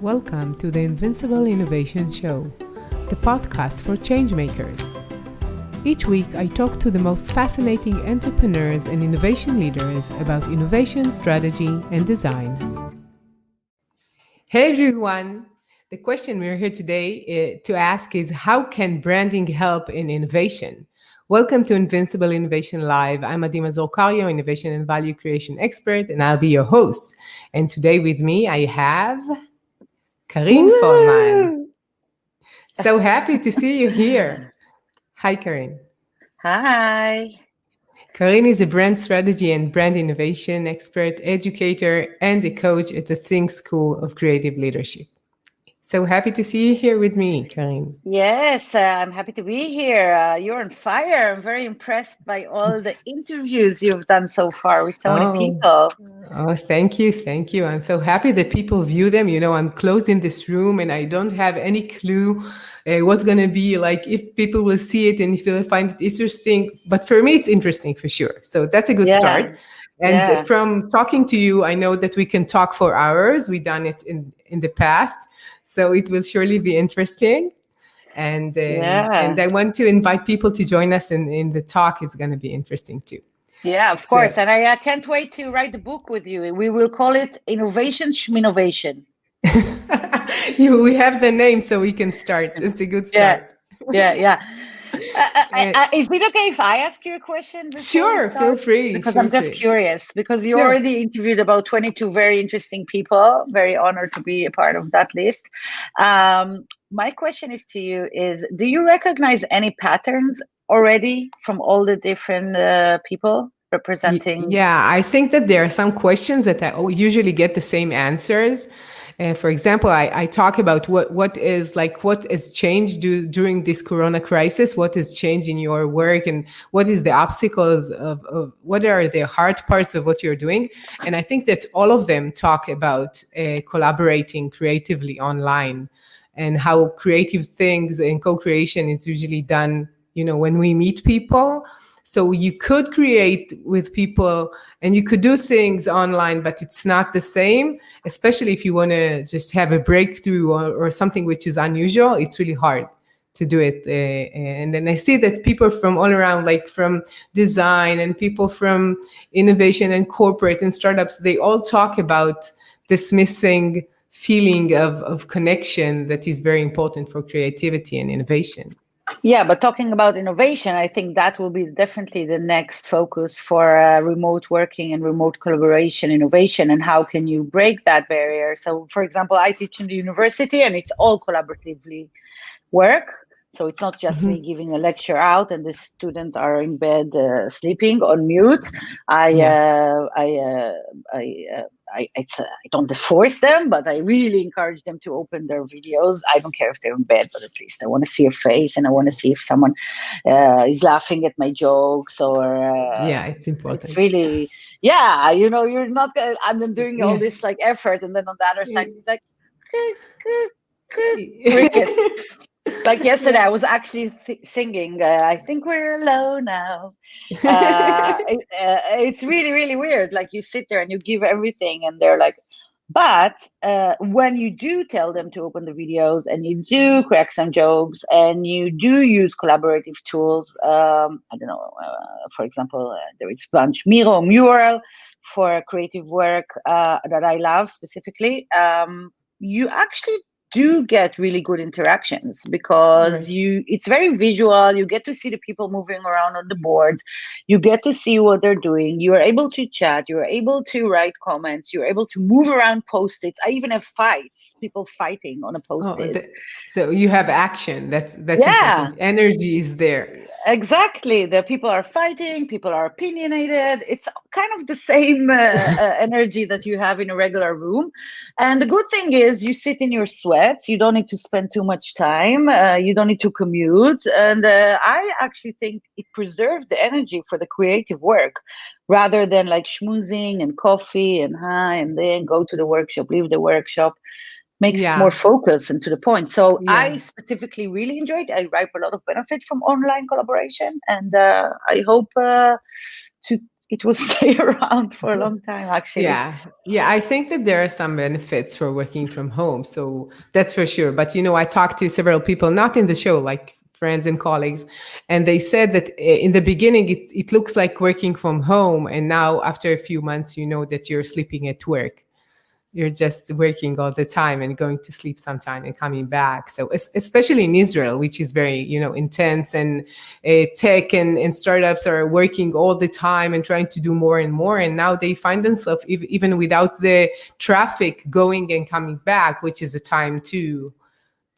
Welcome to the Invincible Innovation Show, the podcast for changemakers. Each week, I talk to the most fascinating entrepreneurs and innovation leaders about innovation, strategy, and design. Hey everyone! The question we're here today to ask is, how can branding help in innovation? Welcome to Invincible Innovation Live. I'm Adima Zorkario, innovation and value creation expert, and I'll be your host. And today with me, I have Karin Folman. So happy to see you here. Hi, Karin. Hi. Karin is a brand strategy and brand innovation expert, educator, and a coach at the THNK School of Creative Leadership. So happy to see you here with me, Karin. Yes, I'm happy to be here. You're on fire. I'm very impressed by all the interviews you've done so far with so many people. Oh, thank you. Thank you. I'm so happy that people view them. You know, I'm closed in this room and I don't have any clue what's going to be like, if people will see it and if they'll find it interesting. But for me, it's interesting for sure. So that's a good start. And from talking to you, I know that we can talk for hours. We've done it in the past. So it will surely be interesting. And I want to invite people to join us in the talk. It's going to be interesting too. Yeah, of course. And I can't wait to write the book with you. We will call it Innovation Schminovation. We have the name, so we can start. It's a good start. Yeah. Is it okay if I ask you a question? Sure, feel free. Because I'm just curious, because you already interviewed about 22 very interesting people. Very honored to be a part of that list. My question is to you is, do you recognize any patterns already from all the different people representing? Yeah, I think that there are some questions that I usually get the same answers. For example, I talk about what has changed during this Corona crisis, what has changed in your work, and what is the obstacles of what are the hard parts of what you're doing. And I think that all of them talk about collaborating creatively online and how creative things and co-creation is usually done, you know, when we meet people. So you could create with people and you could do things online, but it's not the same, especially if you want to just have a breakthrough or something which is unusual. It's really hard to do it. And then I see that people from all around, like from design and people from innovation and corporate and startups, they all talk about this missing feeling of connection that is very important for creativity and innovation. Yeah, but talking about innovation, I think that will be definitely the next focus for remote working and remote collaboration innovation, and how can you break that barrier. So, for example, I teach in the university and it's all collaboratively work. So it's not just me giving a lecture out and the students are in bed sleeping on mute. I don't force them, but I really encourage them to open their videos. I don't care if they're in bed, but at least I want to see a face and I want to see if someone is laughing at my jokes or it's important. It's really, you know, you're not. I'm doing all this like effort, and then on the other side, it's like cricket. Like yesterday, I was actually singing. I think we're alone now. It's really, really weird. Like you sit there and you give everything, and they're like, but when you do tell them to open the videos and you do crack some jokes and you do use collaborative tools, I don't know, for example, there is Bunch Miro Mural for creative work that I love specifically. You actually do get really good interactions because it's very visual. You get to see the people moving around on the boards. You get to see what they're doing. You are able to chat. You are able to write comments. You're able to move around post-its. I even have fights, people fighting on a post-it. So you have action. That's important. Energy is there. Exactly. The people are fighting, people are opinionated. It's kind of the same energy that you have in a regular room. And the good thing is you sit in your sweats. You don't need to spend too much time. You don't need to commute. And I actually think it preserves the energy for the creative work rather than like schmoozing and coffee and and then go to the workshop, leave the workshop. Makes more focus and to the point. So I specifically really enjoyed it. I derive a lot of benefit from online collaboration, and I hope to it will stay around for a long time, actually. Yeah. Yeah. I think that there are some benefits for working from home. So that's for sure. But, I talked to several people, not in the show, like friends and colleagues, and they said that in the beginning, it looks like working from home. And now, after a few months, you know that you're sleeping at work. You're just working all the time and going to sleep sometime and coming back. So especially in Israel, which is very, intense, and tech and startups are working all the time and trying to do more and more. And now they find themselves even without the traffic going and coming back, which is a time to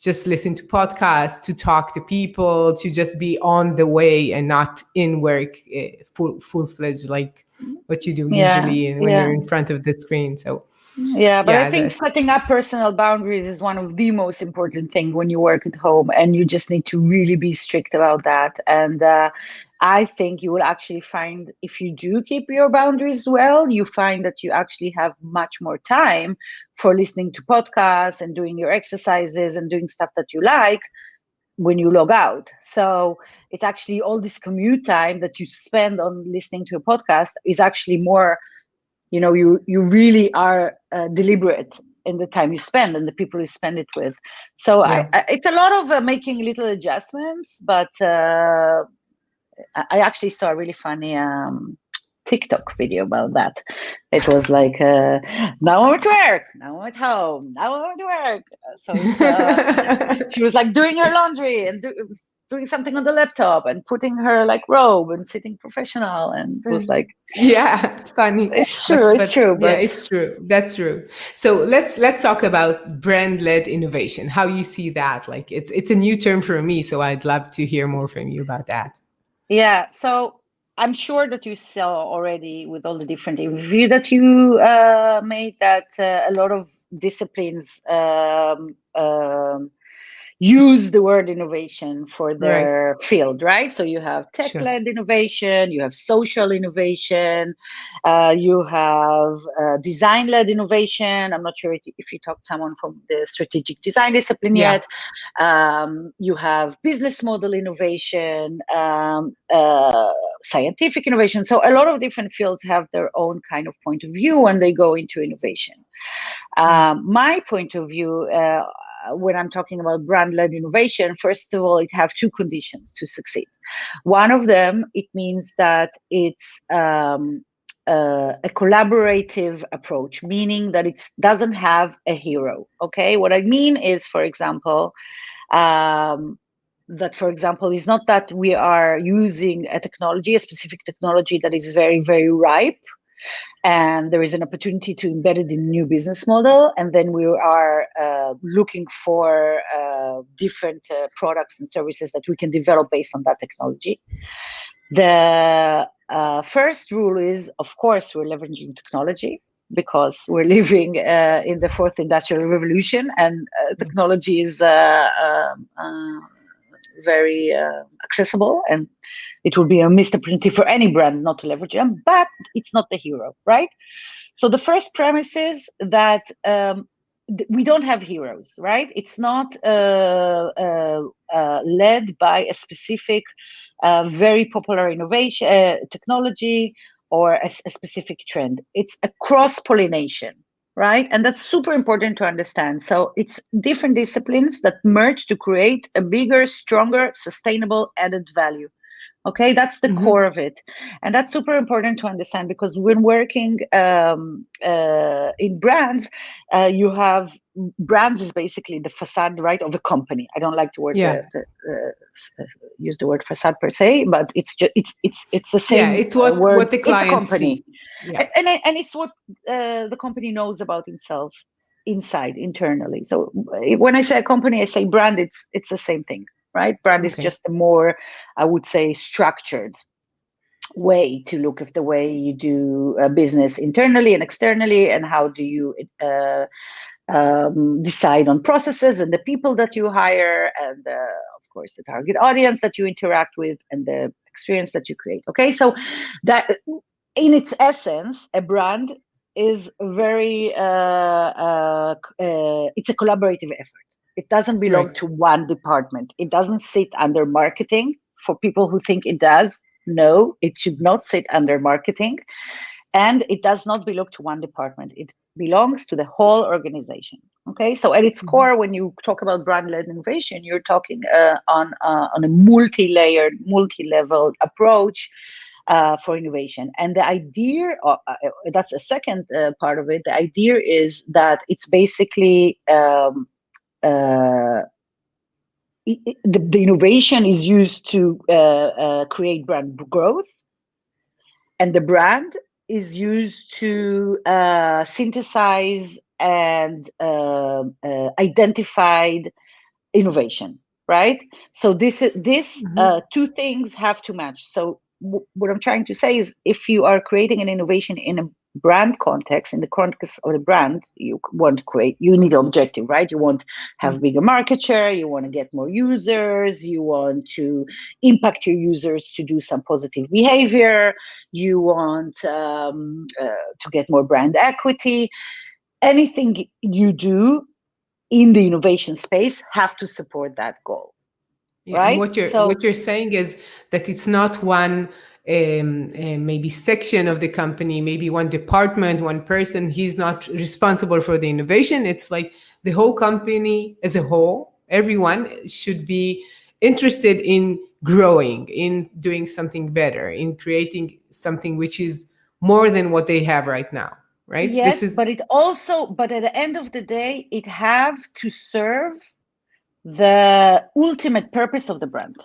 just listen to podcasts, to talk to people, to just be on the way and not in work full-fledged, like what you do Yeah, usually and when yeah. you're in front of the screen. So Yeah, but I yeah, think setting up personal boundaries is one of the most important thing when you work at home, and you just need to really be strict about that. And I think you will actually find, if you do keep your boundaries well, you find that you actually have much more time for listening to podcasts and doing your exercises and doing stuff that you like when you log out. So it's actually all this commute time that you spend on listening to a podcast is actually more, you really are deliberate in the time you spend and the people you spend it with. So yeah. it's a lot of making little adjustments, but I actually saw a really funny TikTok video about that. It was like, now I'm at work, now I'm at home, now I'm at work. So she was like doing her laundry and doing something on the laptop and putting her like robe and sitting professional, and it was like, Yeah, funny, it's true, but it's true, yeah, but it's true. That's true. So let's talk about brand-led innovation. How you see that? Like it's a new term for me, so I'd love to hear more from you about that. yeah. So I'm sure that you saw already with all the different interview that you made that a lot of disciplines use the word innovation for Right. their field, right? So you have Sure. tech-led innovation, you have social innovation, you have design-led innovation. I'm not sure if you talked to someone from the strategic design discipline Yeah. yet. You have business model innovation, scientific innovation. So a lot of different fields have their own kind of point of view when they go into innovation. Mm. My point of view, when I'm talking about brand-led innovation, first of all, it have two conditions to succeed. One of them, it means that it's a collaborative approach, meaning that it doesn't have a hero. Okay, what I mean is, for example, that, for example, is not that we are using a specific technology that is very, very ripe, and there is an opportunity to embed it in a new business model, and then we are looking for different products and services that we can develop based on that technology. The first rule is, of course, we're leveraging technology because we're living in the fourth industrial revolution, and technology is very accessible, and it would be a missed opportunity for any brand not to leverage them, but it's not the hero, right? So the first premise is that we don't have heroes, right? It's not led by a specific, very popular innovation, technology, or a specific trend. It's a cross-pollination, right? And that's super important to understand. So it's different disciplines that merge to create a bigger, stronger, sustainable added value. Okay, that's the core of it. And that's super important to understand, because when working in brands, you have brands is basically the facade, right, of a company. I don't like to Yeah. use the word facade per se, but it's just it's the Yeah. same It's what word. the It's a clients company, see. Yeah. and it's what the company knows about itself inside, internally. So when I say a company, I say brand. It's the same thing, right? Brand is Okay. just a more, I would say, structured way to look at the way you do business internally and externally, and how do you decide on processes and the people that you hire, and of course the target audience that you interact with, and the experience that you create. Okay, so that in its essence, a brand is very it's a collaborative effort. It doesn't belong Right. to one department. It doesn't sit under marketing for people who think it does. No, it should not sit under marketing. And it does not belong to one department. It belongs to the whole organization. Okay, so at its Mhm. core, when you talk about brand-led innovation, you're talking on a multi-layered, multi-level approach for innovation. And the idea, that's the second part of it. The idea is that it's basically uh, the innovation is used to create brand growth, and the brand is used to synthesize and identified innovation, right? So this Mhm. two things have to match. So what I'm trying to say is, if you are creating an innovation in a brand context, in the context of the brand you want to create, you need an objective, right? You want to have bigger market share, you want to get more users, you want to impact your users to do some positive behavior, you want to get more brand equity. Anything you do in the innovation space have to support that goal, Yeah, and right? what you're saying is that it's not one maybe section of the company, maybe one department, one person. He's not responsible for the innovation. It's like the whole company as a whole. Everyone should be interested in growing, in doing something better, in creating something which is more than what they have right now. Right? This Yes, is. but at the end of the day, it have to serve the ultimate purpose of the brand.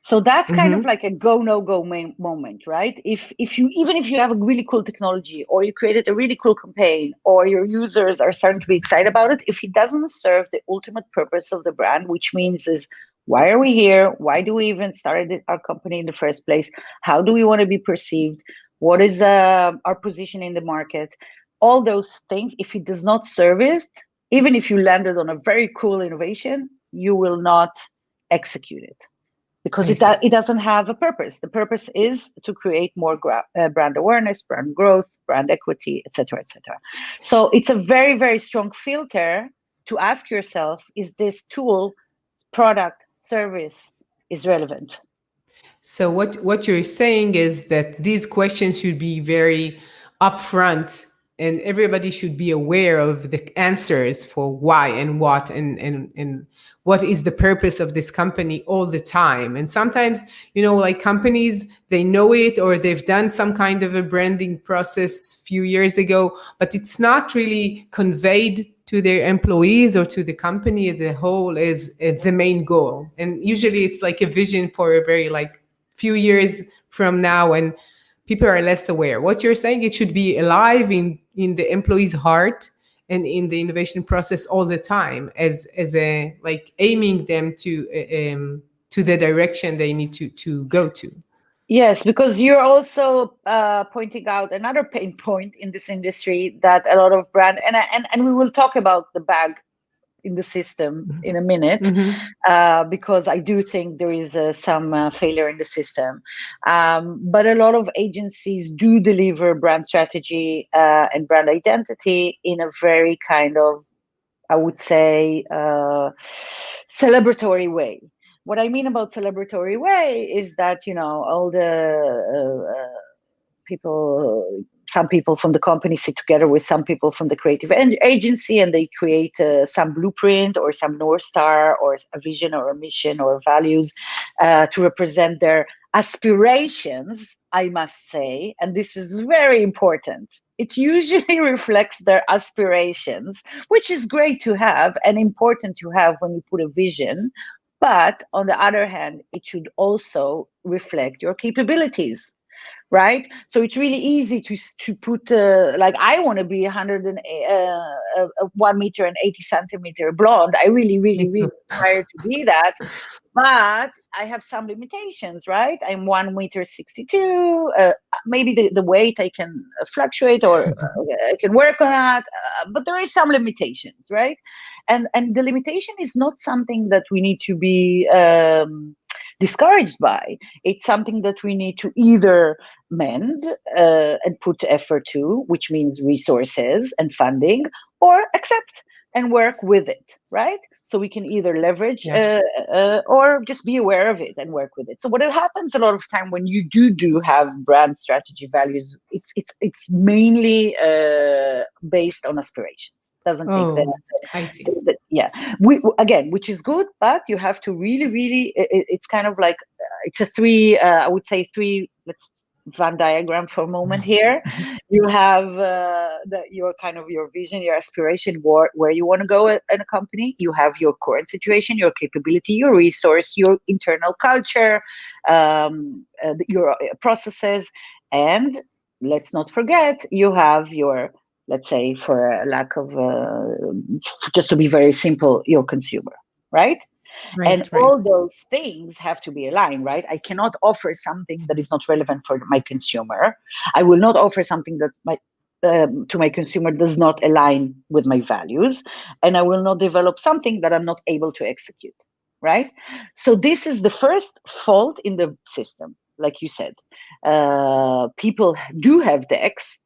So that's kind of Mhm. like a go no go moment, right? If you, even if you have a really cool technology, or you created a really cool campaign, or your users are starting to be excited about it, if it doesn't serve the ultimate purpose of the brand, which means is, why are we here? Why do we even started our company in the first place? How do we want to be perceived? What is our position in the market? All those things, if it does not serve it, even if you landed on a very cool innovation, you will not execute it, because I see. it doesn't have a purpose. The purpose is to create more brand awareness, brand growth, brand equity, etc., etc. So it's a very, very strong filter to ask yourself: is this tool, product, service is relevant? So what you're saying is that these questions should be very upfront, and everybody should be aware of the answers for why and what and what is the purpose of this company all the time. And sometimes, like companies, they know it, or they've done some kind of a branding process few years ago, but it's not really conveyed to their employees or to the company as a whole as the main goal. And usually it's like a vision for a very like few years from now, and people are less aware. What you're saying, it should be alive in the employee's heart and in the innovation process all the time, as a like aiming them to the direction they need to go to. Yes, because you're also pointing out another pain point in this industry, that a lot of brand, and we will talk about the bag in the system in a minute, Mm-hmm. because I do think there is some failure in the system. But a lot of agencies do deliver brand strategy and brand identity in a very kind of, I would say, celebratory way. What I mean about celebratory way is that, all the people, some people from the company sit together with some people from the creative agency, and they create some blueprint or some North Star or a vision or a mission or values to represent their aspirations, I must say. And this is very important. It usually reflects their aspirations, which is great to have and important to have when you put a vision. But on the other hand, it should also reflect your capabilities, right? So it's really easy to put like, I want to be 1 meter and 80 centimeter blonde. I really, really, Me really too. aspire to be that, but I have some limitations, right? I'm 1 meter 62. Maybe the weight I can fluctuate, or I can work on that, but there is some limitations, right? And the limitation is not something that we need to be discouraged by. It's something that we need to either mend and put effort to, which means resources and funding, or accept. and work with it, right? So we can either leverage Yeah. or just be aware of it and work with it. So what happens a lot of time when you do have brand strategy values, it's mainly based on aspirations. Doesn't take Oh, I see. yeah, we again, which is good, but you have to really it's kind of like it's a three, I would say three, let's Venn diagram for a moment here. You have your kind of your vision, your aspiration, where you want to go in a company. You have your current situation, your capability, your resource, your internal culture, your processes, and let's not forget, you have your, let's say, for a lack of just to be very simple, your consumer, right? And Right, right. all those things have to be aligned, right? I cannot offer something that is not relevant for my consumer. I will not offer something that to my consumer does not align with my values, and I will not develop something that I'm not able to execute, right? So this is the first fault in the system. Like you said, people do have decks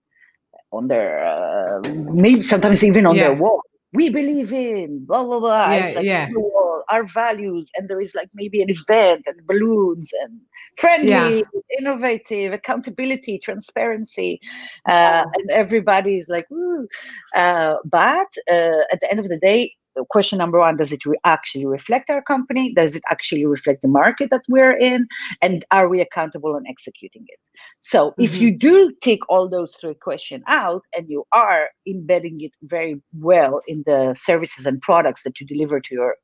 on their maybe sometimes even on their Yeah, wall. We believe in blah blah blah. yeah, It's like on yeah, the wall, our values, and there is like maybe an event and balloons and yeah. friendly, innovative, accountability, transparency, Wow. and everybody is like, ooh. But at the end of the day, question number one: does it actually reflect our company? Does it actually reflect the market that we're in? And are we accountable on executing it? So if Hmm. you do take all those three questions out and you are embedding it very well in the services and products that you deliver to your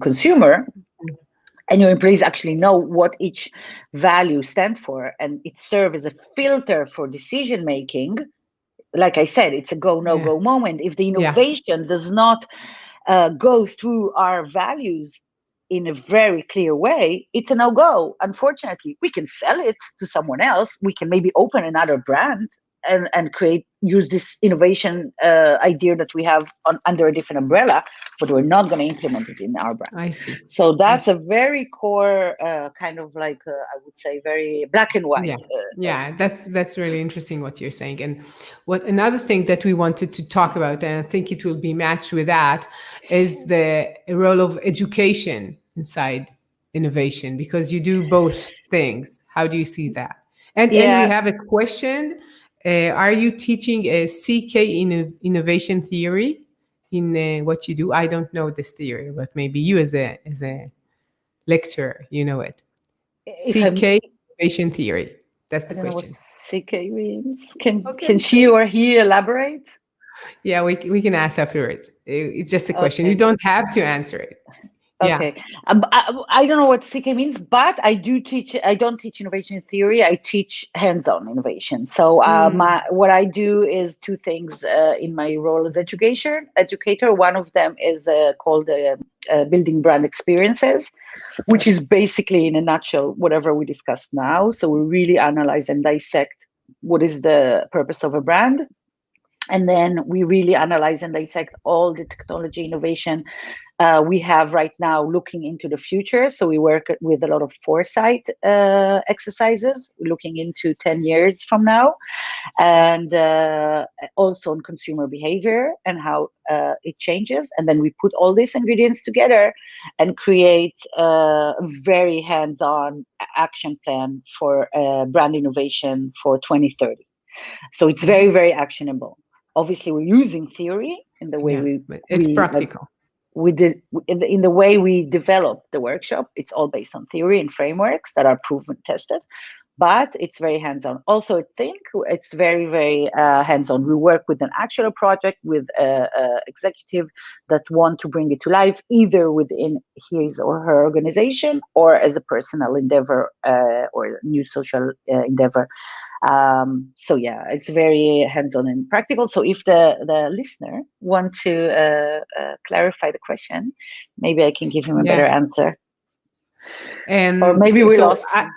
consumer, and your employees actually know what each value stands for, and it serves as a filter for decision making, like I said, it's a go no Yeah, go moment. If the yeah, innovation does not go through our values in a very clear way, it's a no go. Unfortunately, we can sell it to someone else. We can maybe open another brand and use this innovation idea that we have under a different umbrella, but we're not going to implement it in our brand. I see. So I that's a see. very core kind of like I would say very black and white. Yeah. Yeah, that's really interesting what you're saying. And what another thing that we wanted to talk about, and I think it will be matched with that, is the role of education inside innovation, because you do both things. How do you see that? And we Yeah, have a question. Are you teaching a CK innovation theory in what you do? I don't know this theory, but maybe you as a lecturer, you know it. if I'm CK innovation theory. That's I the don't know what question. CK means. Can Okay. she or he elaborate? Yeah, we can ask afterwards. It's just a question. You Okay. don't have to answer it. Yeah. Okay. I don't know what CK means, but I do teach. I don't teach innovation theory. I teach hands-on innovation. So Mm, what I do is two things in my role as educator. One of them is called building brand experiences, which is basically in a nutshell whatever we discussed now. So we really analyze and dissect what is the purpose of a brand, and then we really analyze and dissect all the technology innovation we have right now looking into the future. So we work with a lot of foresight exercises looking into 10 years from now, and also on consumer behavior and how it changes. And then we put all these ingredients together and create a very hands-on action plan for brand innovation for 2030. So it's very, very actionable. Obviously, we're using theory in the way yeah, but it's we practical. we did in the way we develop the workshop. It's all based on theory and frameworks that are proven, tested, but it's very hands-on. Also, I think it's very, very hands-on. We work with an actual project with a executive that want to bring it to life, either within his or her organization or as a personal endeavor or new social endeavor. So yeah, it's very hands-on and practical. So if the listener want to clarify the question, maybe I can give him a better Yeah. answer, or And maybe so, we so lost I,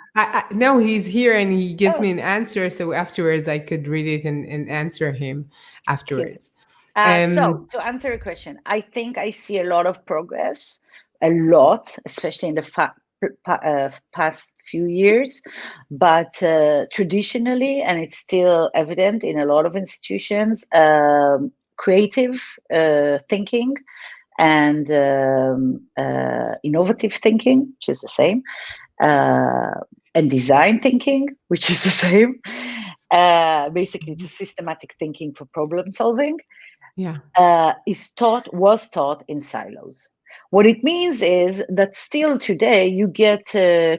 him. no, he's here and he gives Oh, me an answer. So afterwards, I could read it and answer him cute. afterwards. So Um, to answer your question, I think I see a lot of progress, a lot, especially in the past few years. But traditionally, and it's still evident in a lot of institutions, creative thinking and innovative thinking, which is the same, and design thinking, which is the same. Basically, it's a systematic thinking for problem solving. Yeah. Was taught in silos. What it means is that still today you get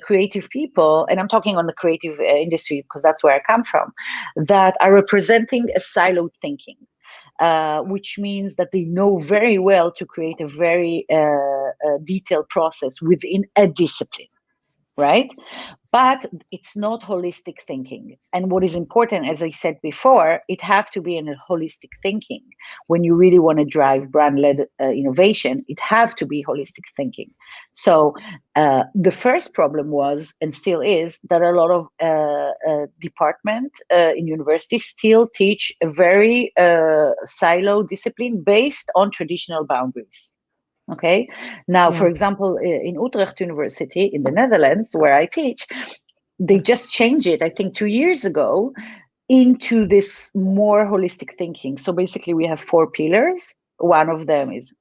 creative people, and I'm talking on the creative industry because that's where I come from, that are representing a siloed thinking, which means that they know very well to create a very detailed process within a discipline, right? But it's not holistic thinking. And what is important, as I said before, it have to be in a holistic thinking. When you really want to drive brand-led innovation, it have to be holistic thinking. So the first problem was, and still is, that a lot of department in universities still teach a very silo discipline based on traditional boundaries. Okay. Now, for example, in Utrecht University in the Netherlands, where I teach, they just changed it, I think 2 years ago, into this more holistic thinking. So basically we have 4 pillars. One of them is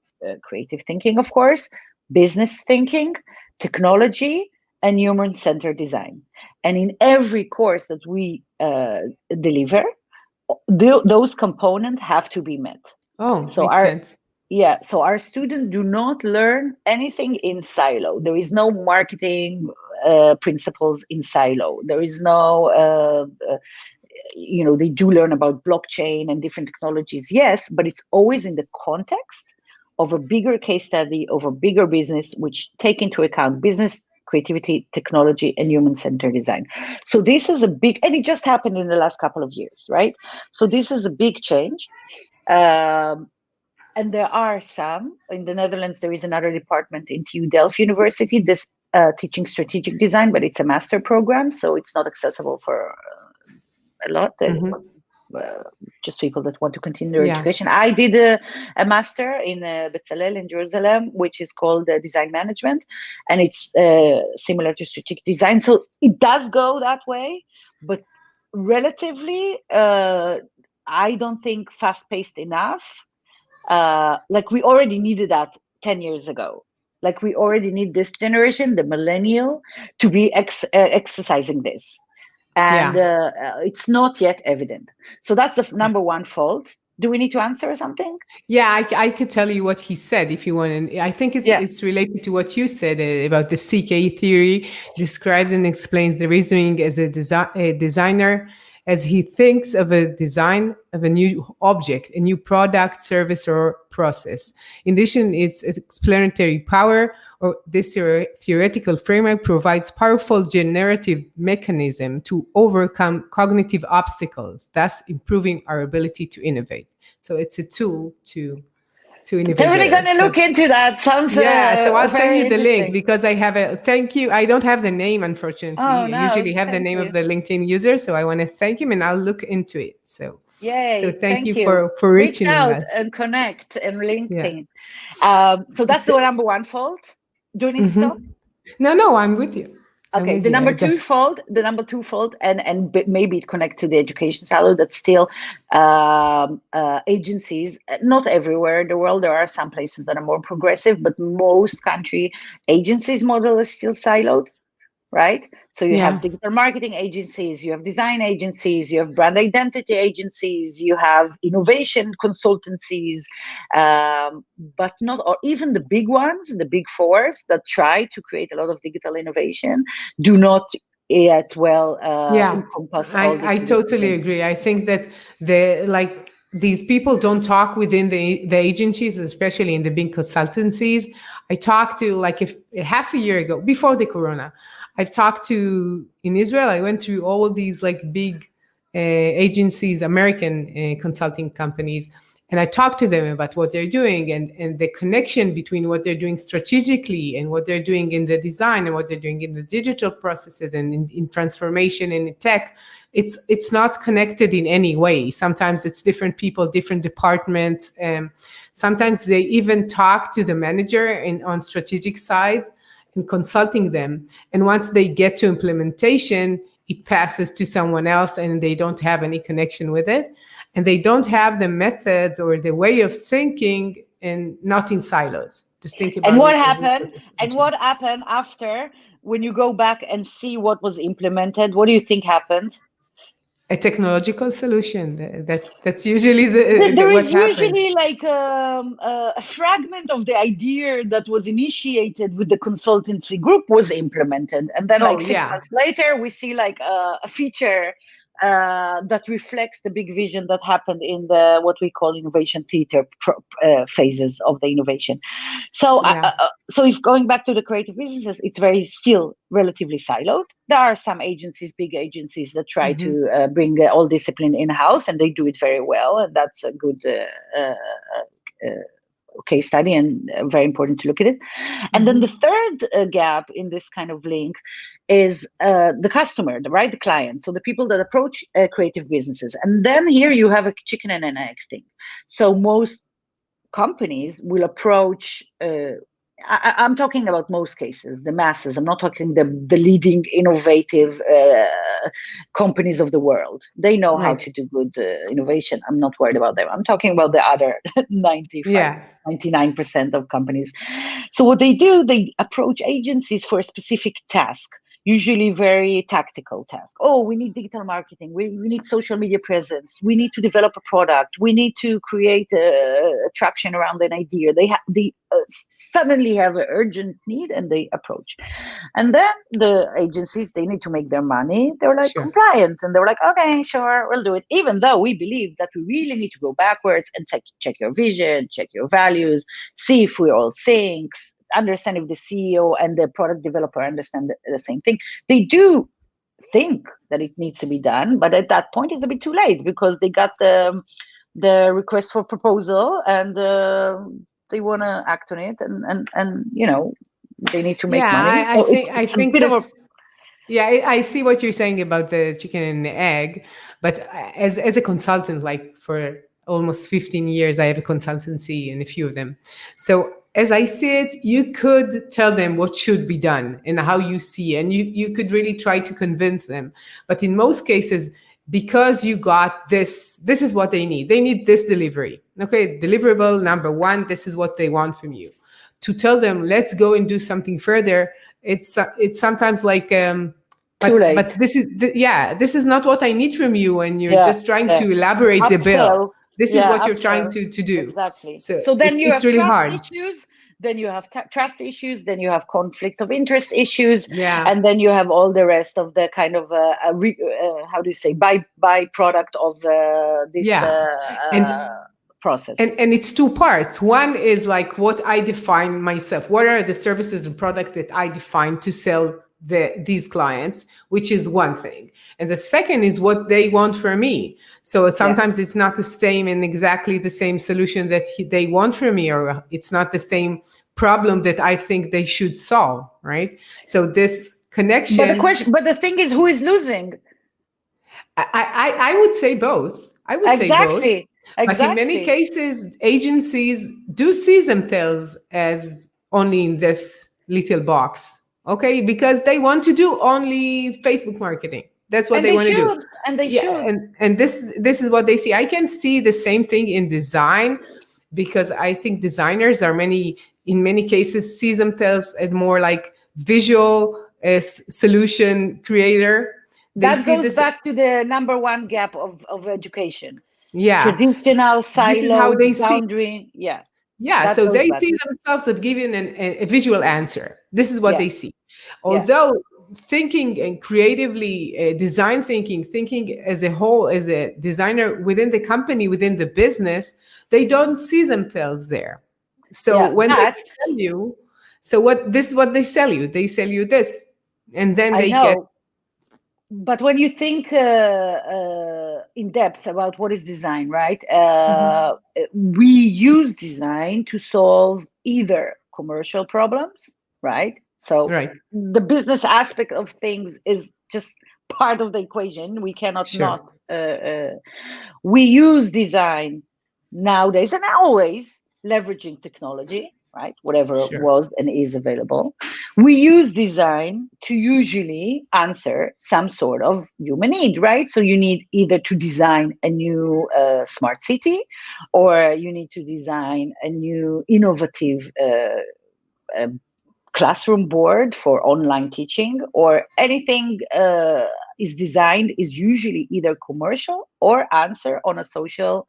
creative thinking, of course, business thinking, technology, and human-centered design. And in every course that we deliver, those components have to be met. Oh, so makes sense. Yeah, so our students do not learn anything in silo. There is no marketing principles in silo. There is no, they do learn about blockchain and different technologies, yes, but it's always in the context of a bigger case study, of a bigger business, which take into account business, creativity, technology, and human-centered design. So this is a big, and it just happened in the last couple of years, right? So this is a big change. And there are some in the Netherlands. There is another department in TU Delft University, this teaching strategic design, but it's a master program, so it's not accessible for a lot. Just people that want to continue their education. I did a master in Bezalel in Jerusalem, which is called design management, and it's similar to strategic design. So it does go that way, but relatively, I don't think fast-paced enough. Like we already needed that 10 years ago. Like we already need this generation, the millennial, to be exercising this. And it's not yet evident. So that's the number one fault. Do we need to answer something? Yeah, I could tell you what he said if you want. And I think it's related to what you said about the CK theory, describes and explains the reasoning as a designer, as he thinks of a design of a new object, a new product, service, or process. In addition, its explanatory power, or this theoretical framework, provides powerful generative mechanism to overcome cognitive obstacles, thus improving our ability to innovate. So it's a tool to innovate. Definitely going to look into that. Sounds so I'll send you the link because I have thank you. I don't have the name, unfortunately. I usually have the name of the LinkedIn user, so I want to thank him and I'll look into it. So yay! So thank you for reaching out us and connect and LinkedIn. Yeah. So that's the number one fault. Do you need to stop? No, I'm with you. Okay, the number two fault, and maybe it connects to the education silo, that still agencies, not everywhere in the world, there are some places that are more progressive, but most country agencies model is still siloed, right? So you have digital marketing agencies, you have design agencies, you have brand identity agencies, you have innovation consultancies, but not, or even the big ones, the big fours that try to create a lot of digital innovation do not yet encompass all I totally agree. I think that these people don't talk within the agencies, especially in the big consultancies. I talked to half a year ago, before the corona, I've talked to, in Israel, I went through all of these big agencies, American consulting companies, and I talked to them about what they're doing and the connection between what they're doing strategically and what they're doing in the design and what they're doing in the digital processes and in transformation and in tech. It's not connected in any way. Sometimes it's different people, different departments. Sometimes they even talk to the manager on strategic side and consulting them. And once they get to implementation, it passes to someone else and they don't have any connection with it. and they don't have the methods or the way of thinking, and not in silos to think about And what it as happened? And what happened after, when you go back and see what was implemented? What do you think happened? a technological solution. That's usually There what is happens. usually like a fragment of the idea that was initiated with the consultancy group was implemented, and then Oh like 6 yeah, months later we see like a feature that reflects the big vision that happened in the what we call innovation theater phases of the innovation. So yeah. so if going back to the creative businesses, it's very still relatively siloed. There are some agencies, big agencies, that try Hmm. to bring all discipline in-house, and they do it very well, and that's a good case study, and very important to look at it. And then the third gap in this kind of link is the customer, right? The client. So the people that approach creative businesses. And then here you have a chicken and an egg thing. So most companies will approach, I'm talking about most cases, the masses. I'm not talking the leading innovative companies of the world. They know how Right. to do good innovation. I'm not worried about them. I'm talking about the other 95, Yeah. 99% of companies. So what they do, they approach agencies for a specific task, usually very tactical task. Oh, we need digital marketing. We need social media presence. We need to develop a product. We need to create traction around an idea. They suddenly have an urgent need, and they approach. And then the agencies, they need to make their money. They're like Sure. compliant, and they're like, okay, sure, we'll do it. Even though we believe that we really need to go backwards and check your vision, check your values, see if we're all syncs, understand if the CEO and the product developer understand the same thing. They do think that it needs to be done, but at that point it's a bit too late, because they got the request for proposal, and they want to act on it, and they need to make Yeah, money. I So think it's a bit of a that's, yeah, I see what you're saying about the chicken and the egg, but as a consultant, like for almost 15 years, I have a consultancy in a few of them. So as I see it, you could tell them what should be done and how you see, and you could really try to convince them. But in most cases, because you got this is what they need. They need this delivery. Okay, deliverable number one, this is what they want from you. To tell them, let's go and do something further, it's sometimes like too but late. this is not what I need from you, and you're Yeah, just trying yeah. to elaborate the bill. Upsell. This is Yeah, what you're trying upsell. to do. Exactly. So So then you it's have really trust hard. issues, then you have trust issues, then you have conflict of interest issues, Yeah. and then you have all the rest of the kind of how do you say, byproduct of this Yeah. And process. and it's two parts. One is like what I define myself. What are the services and product that I define to sell these clients, which is one thing. And the second is what they want from me. So sometimes it's not the same and exactly the same solution that they want from me, or it's not the same problem that I think they should solve, right? So this connection. But the thing is, who is losing? I would say both. I would say both. Exactly. But in many Exactly. cases, agencies do see themselves as only in this little box, okay? Because they want to do only Facebook marketing. That's what And they they want to do. should. And they Yeah, should. and this is what they see. I can see the same thing in design, because I think designers are in many cases see themselves as more like visual solution creator. They That see goes this. back to the number one gap of education. Yeah, Traditional, this is how siloed, they see. boundary. Yeah, Yeah, that so goes they back. see themselves as giving a visual answer. This is what Yeah, they see. yeah, Although thinking and creatively, design thinking as a whole, as a designer within the company, within the business, they don't see themselves there. So yeah. when they But sell you, so this is what they sell you. They sell you this, and then I they get. know. But when you think in depth about what is design, right? We use design to solve either commercial problems, right? So Right. the business aspect of things is just part of the equation. We cannot Sure. not. We use design nowadays and always leveraging technology. right? Whatever Sure. was and is available. We use design to usually answer some sort of human need, right? So you need either to design a new smart city, or you need to design a new innovative classroom board for online teaching, or anything is designed is usually either commercial or answer on a social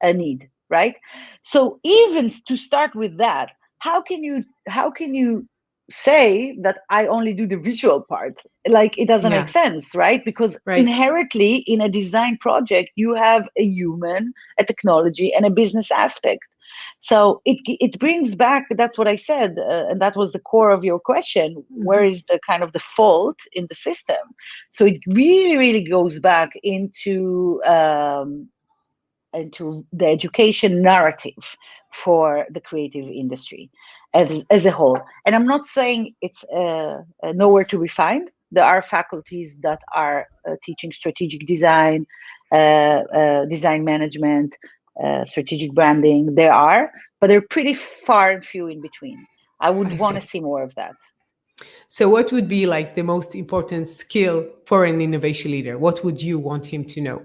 need, right? So even to start with that, how can you say that I only do the visual part? Like, it doesn't make Yeah. sense, right? Because Right. inherently in a design project you have a human, a technology, and a business aspect. So it brings back, that's what I said, and that was the core of your question, where Mhm. is the kind of the fault in the system? So it really really goes back into the education narrative for the creative industry as a whole. And I'm not saying it's nowhere to be found. There are faculties that are teaching strategic design, design management, strategic branding. There are, but they're pretty far and few in between. I would I want to see. see more of that. So, what would be like the most important skill for an innovation leader? What would you want him to know?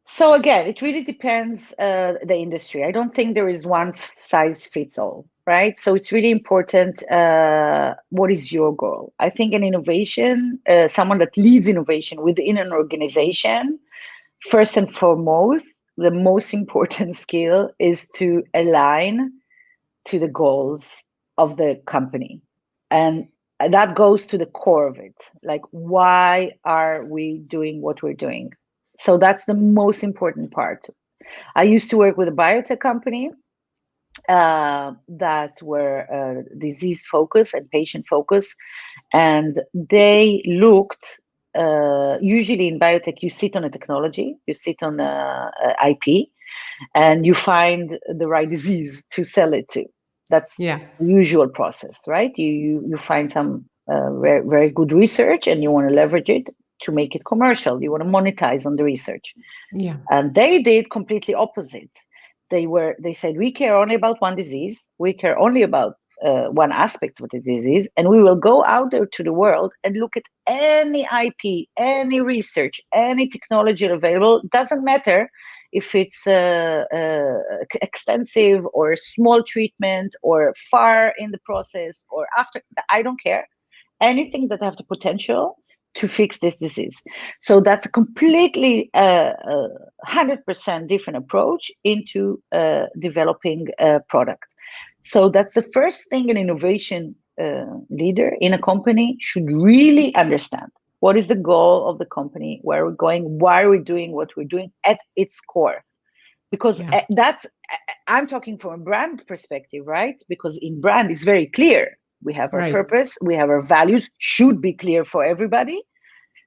So again, it really depends the industry. I don't think there is one size fits all, right? So it's really important. What is your goal? I think an innovation, someone that leads innovation within an organization, first and foremost, the most important skill is to align to the goals of the company, and that goes to the core of it. Like, why are we doing what we're doing? So that's the most important part. I used to work with a biotech company that were disease focused and patient focused, and they looked. Usually in biotech, you sit on a technology, you sit on a IP, and you find the right disease to sell it to. That's Yeah. the usual process, right? You find some very, very good research and you want to leverage it to make it commercial. You want to monetize on the research. Yeah. And they did completely opposite. They said, we care only about one disease, we care only about one aspect of the disease, and we will go out there to the world and look at any IP, any research, any technology available. Doesn't matter if it's extensive or small treatment or far in the process or after. I don't care. Anything that have the potential to fix this disease. So that's a completely 100% different approach into developing a product. So that's the first thing an innovation leader in a company should really understand. What is the goal of the company? Where are we going? Why are we doing what we're doing at its core? Because Yeah. I'm talking from a brand perspective, right? Because in brand, it's very clear. We have our Right. purpose, we have our values, should be clear for everybody,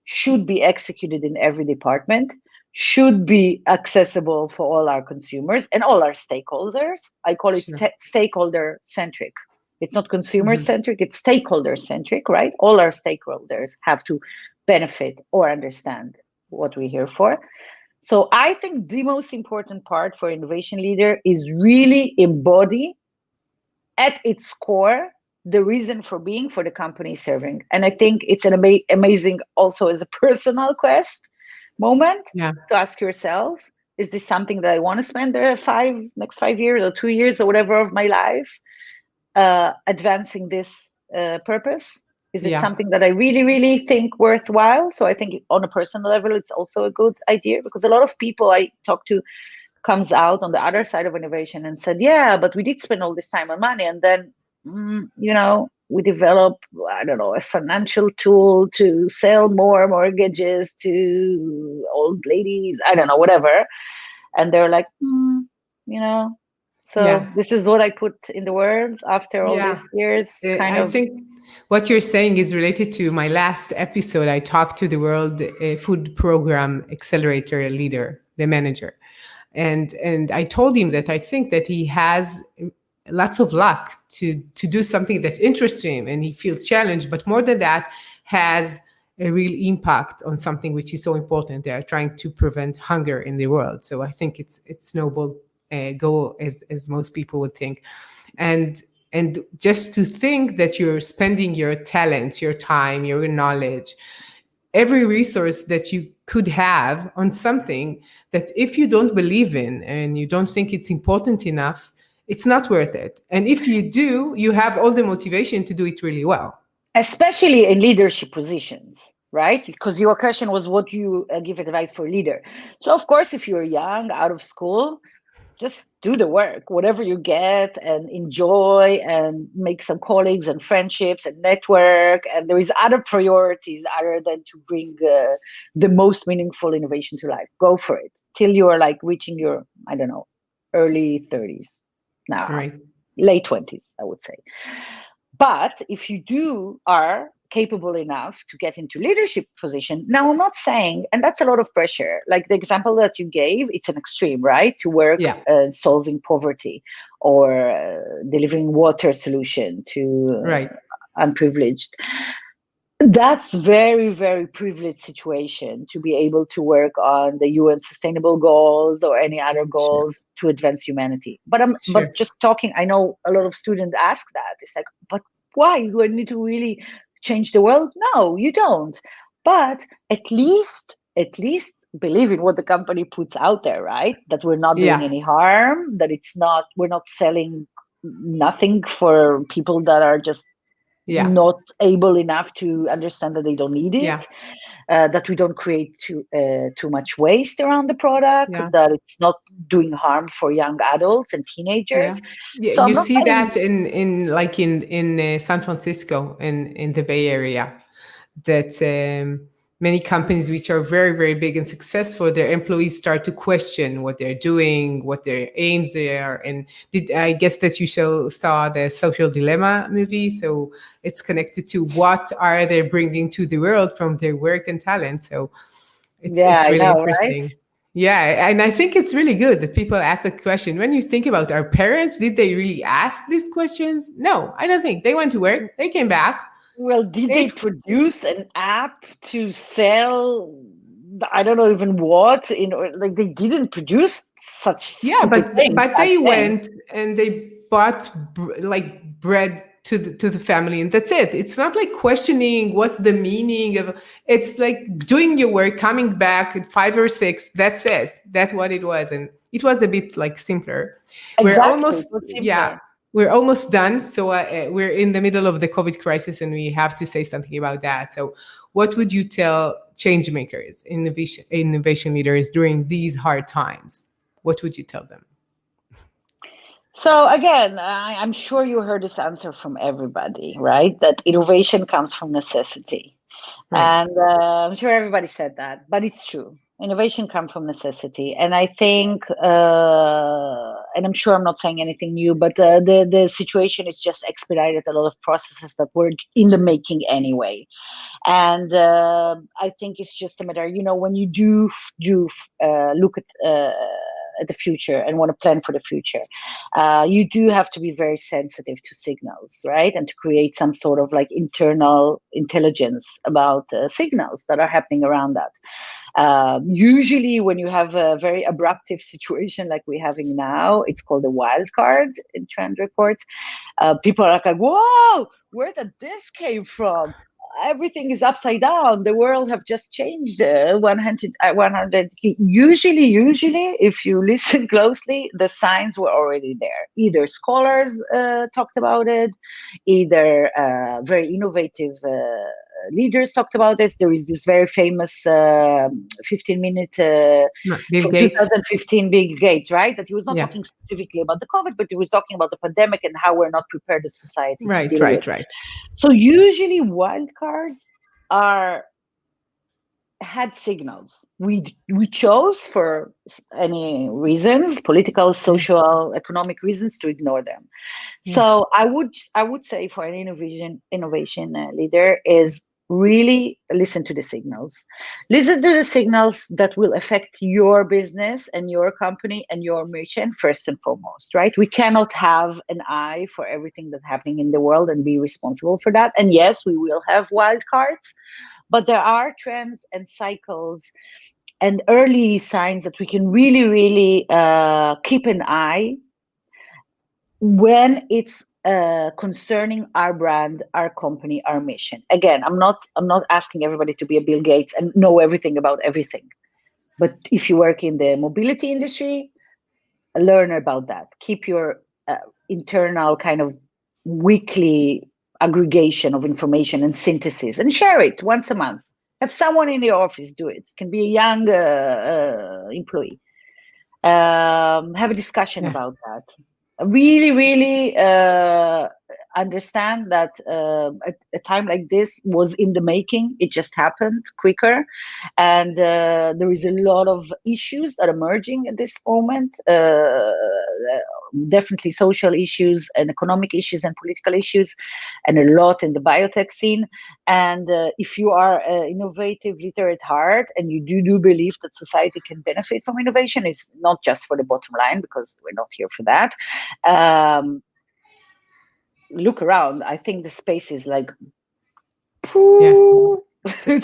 should be executed in every department, should be accessible for all our consumers and all our stakeholders. I call it Sure. stakeholder centric. It's not consumer Hmm. centric, it's stakeholder centric, right? All our stakeholders have to benefit or understand what we're here for. So I think the most important part for innovation leader is really embody at its core the reason for being for the company serving. And I think it's an amazing also as a personal quest moment Yeah. to ask yourself, is this something that I want to spend the next 5 years or 2 years or whatever of my life advancing this purpose? Is it Yeah. something that I really, really think worthwhile? So I think on a personal level, it's also a good idea, because a lot of people I talk to comes out on the other side of innovation and said, yeah, but we did spend all this time and money. And then, we develop, I don't know, a financial tool to sell more mortgages to old ladies, I don't know, whatever. And they're like, you know, so Yeah. this is what I put in the world after all Yeah. these years, kind I of. think what you're saying is related to my last episode. I talked to the World Food Program Accelerator leader, the manager, and I told him that I think that he has lots of luck to do something that interests him, and he feels challenged. But more than that, has a real impact on something which is so important. They are trying to prevent hunger in the world. So I think it's noble go as most people would think. And just to think that you're spending your talent, your time, your knowledge, every resource that you could have on something that if you don't believe in and you don't think it's important enough, it's not worth it. And if you do, you have all the motivation to do it really well. Especially in leadership positions, right? Because your question was what you give advice for a leader. So of course, if you're young, out of school, just do the work, whatever you get, and enjoy and make some colleagues and friendships and network. And there is other priorities other than to bring the most meaningful innovation to life. Go for it till you're like reaching your, I don't know, early 30s, now Right. late 20s, I would say. But if you are capable enough to get into leadership position, now I'm not saying, and that's a lot of pressure, like the example that you gave, it's an extreme, right? To work Yeah. solving poverty or delivering water solution to Right. unprivileged. That's very, very privileged situation to be able to work on the UN sustainable goals or any other Sure. goals to advance humanity. But Sure. just talking, I know a lot of students ask that. It's like, but why? Do I need to really change the world? No, you don't. But at least believe in what the company puts out there, right? That we're not doing Yeah. any harm, that we're not selling nothing for people that are just Yeah. not able enough to understand that they don't need Yeah. it, that we don't create too much waste around the product, Yeah. that it's not doing harm for young adults and Yeah. teenagers. Yeah. So I'm You not see saying that in San Francisco, in the Bay Area, that many companies which are very, very big and successful, their employees start to question what they're doing, what their aims are. And I guess that you saw the Social Dilemma movie. So it's connected to what are they bringing to the world from their work and talent. So yeah, it's I really know, right? interesting. Yeah, and I think it's really good that people ask that question. When you think about our parents, did they really ask these questions? No, I don't think. They went to work, they came back, Well, did they they produce an app to sell, I don't know even what, like they didn't produce such yeah, stupid things but back they then. went and they bought like bread to the family, and that's it. It's not like questioning what's the meaning of. It's like doing your work, coming back at 5 or 6. That's it. That's what it was, and it was a bit like simpler. We're Exactly, almost it was yeah. simpler. We're almost done. So we're in the middle of the COVID crisis, and we have to say something about that. So, what would you tell change makers, innovation leaders during these hard times? What would you tell them? So again, I'm sure you heard this answer from everybody, right? That innovation comes from necessity. Right. And I'm sure everybody said that, but it's true. Innovation comes from necessity. And I think, and I'm sure I'm not saying anything new, but the situation is just expedited a lot of processes that were in the making anyway. And I think it's just a matter, when you do look at the future and want to plan for the future, you do have to be very sensitive to signals, right? And to create some sort of like internal intelligence about signals that are happening around that. Usually, when you have a very abruptive situation like we're having now, it's called a wild card in trend reports. People are like, "Whoa, where did this came from? Everything is upside down. The world have just changed 100. Usually, if you listen closely, the signs were already there. Either scholars talked about it, either very innovative leaders talked about this. There is this very famous 15-minute Bill from Gates. 2015, Bill Gates, right? That he was not Yeah. talking specifically about the COVID, but he was talking about the pandemic and how we're not prepared as society to Right. deal with. Right. Right. So usually wildcards had signals. We chose for any reasons, political, Yeah. social, economic reasons, to ignore them. Yeah. So I would say for an innovation leader is really listen to the signals. Listen to the signals that will affect your business and your company and your mission first and foremost, right? We cannot have an eye for everything that's happening in the world and be responsible for that. And yes, we will have wild cards, but there are trends and cycles and early signs that we can really, really keep an eye when it's concerning our brand, our company, our mission. Again, I'm not asking everybody to be a Bill Gates and know everything about everything. But if you work in the mobility industry, learn about that. Keep your internal kind of weekly aggregation of information and synthesis, and share it once a month. Have someone in the office do it. It can be a young employee. Have a discussion about that. Really, really understand that a time like this was in the making. It just happened quicker, and there is a lot of issues that are emerging at this moment. Definitely social issues and economic issues and political issues, and a lot in the biotech scene. And if you are innovative, literate heart, and you do believe that society can benefit from innovation, it's not just for the bottom line, because we're not here for that. Look around. I think the space is like, yeah, so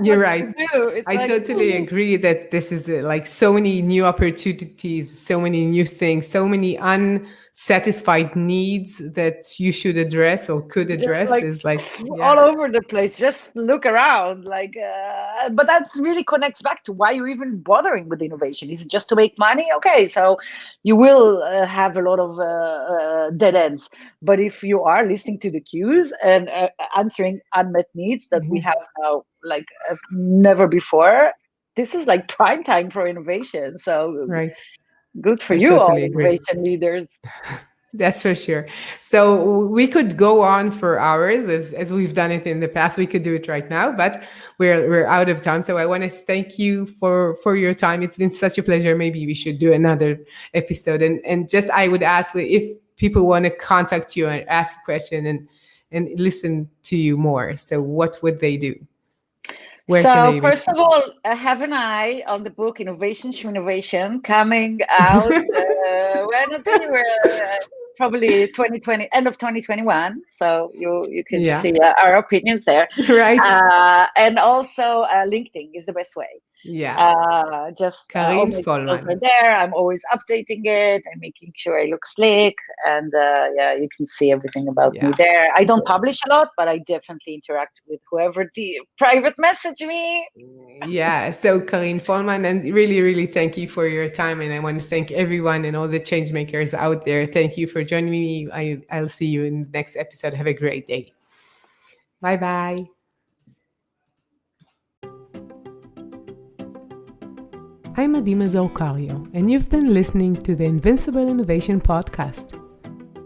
you're right. I like, totally agree that this is like so many new opportunities, so many new things, so many unsatisfied needs that you should address or could address. like, is like all over the place. Just look around, like, but that really connects back to why you're even bothering with innovation. Is it just to make money? Okay, so you will have a lot of dead ends. But if you are listening to the cues and answering unmet needs that we have now, like never before, this is like prime time for innovation. So good for you, all innovation leaders. That's for sure. So we could go on for hours as we've done it in the past. We could do it right now, but we're out of time. So I want to thank you for your time. It's been such a pleasure. Maybe we should do another episode. And just I would ask if people want to contact you and ask a question and listen to you more. So what would they do? So first of all, have an eye on the book Innovation to Innovation, coming out probably 2020, end of 2021. So you can see our opinions there. Right. And also LinkedIn is the best way. Yeah. Just Karin all Folman. are there. I'm always updating it and making sure I look slick. And you can see everything about me there. I don't publish a lot, but I definitely interact with whoever private message me. Yeah. So Karin Folman, and really, really thank you for your time. And I want to thank everyone and all the change makers out there. Thank you for joining me. I'll see you in the next episode. Have a great day. Bye-bye. I'm Adima Zorkario, and you've been listening to the Invincible Innovation Podcast.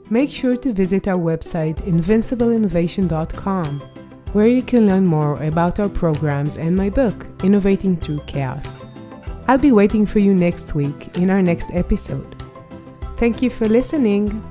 Make sure to visit our website, invincibleinnovation.com, where you can learn more about our programs and my book, Innovating Through Chaos. I'll be waiting for you next week in our next episode. Thank you for listening.